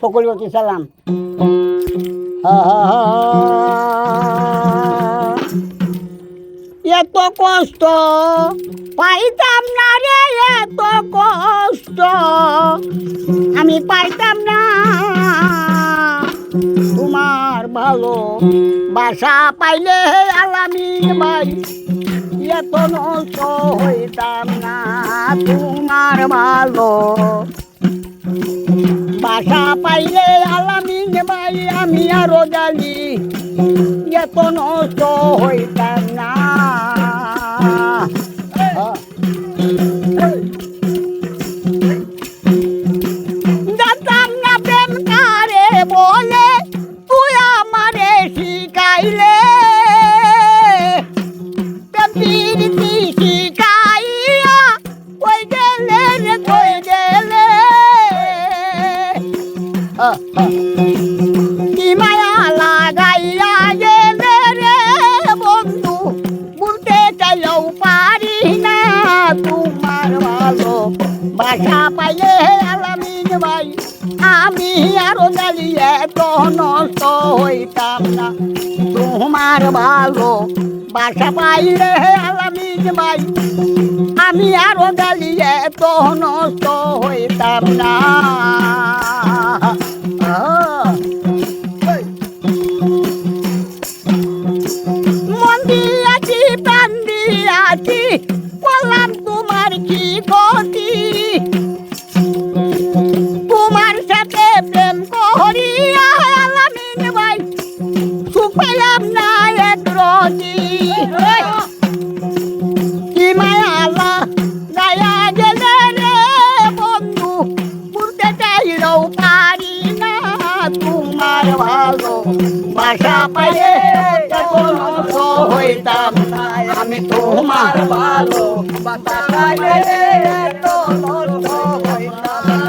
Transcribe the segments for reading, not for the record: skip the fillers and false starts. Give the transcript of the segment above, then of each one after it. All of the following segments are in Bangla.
সকলকে সালাম। এত কষ্ট পাইতাম না রে, এত কষ্ট আমি পাইতাম না তোমার ভালো বাসা পাইলে আলামিন ভাই এত নষ্ট হইতাম না তোমার ভালো বাসা পাইলে আলামিন ভাই আমি আরো জানি এত নষ্ট হইতাম না। জানতাম না প্রেম কারে বলে তুই আমারে শিখাইলে, প্রেম প্রীতি শিখাইয়া কই গেলে রে কই গেলে, কি মায়া লাগাইয়া গেলে রে বন্ধু বলতে চাইলেও পারি না তোমার ভালো বাসা পাইলে আলামিন ভাই আমি আরো জ্বালিয়ে এত নষ্ট হইতাম না তোমার ভালো বাসা পাইলে আলামিন ভাই আমি আরো জ্বালিয়ে এত নষ্ট হইতাম না। মন দিয়াছি প্রাণ দিয়াছি বললাম তোমার কি গতি, তোমার সাথে প্রেম করিয়া আলামিন ভাই সুখ পেলাম না এক রতি, কি মায়া গায়া গেলে রে বন্ধু বলতে চাইলেও পারি না তোমার ভালো বাসা পাইলে এত নষ্ট হইতাম না আমি তোমার ভালো বাসা পাইলে এত নষ্ট হইতাম না।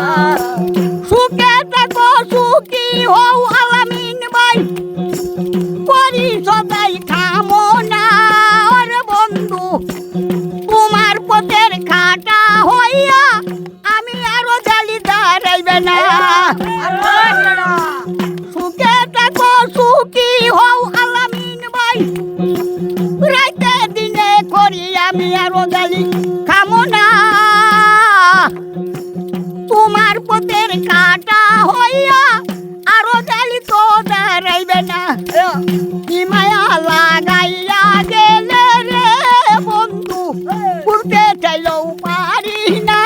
সুখে থাকো সুখী হও আলামিন ভাই করি সদাই কামনা রে বন্ধু তোমার পথের খাটা হইয়া আমি আরো জালি দাঁড়াইবে না। সুখে থাকো সুখী হও আলামিন ভাই রাইতে দিনে করি আমি আরো জালি কামনা তোমার পথের কাটা হইয়া আরো জালি তো দাঁড়াইবে না। কি মায়া লাগাইয়া গেলে রে বন্ধু ঘুরতে চাইলেও পারি না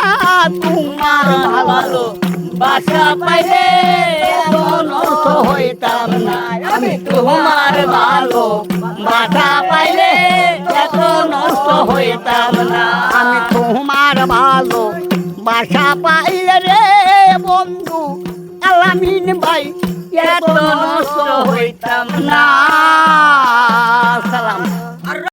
তোমার ভালো বাসা পাইলে এত নষ্ট হইতাম না আমি তোমার ভালো বাসা পাইলে এত নষ্ট হইতাম না আমি তোমার ভালো বাসা পাইলে রে বন্ধু আলামিন ভাই এত নষ্ট হইতাম না।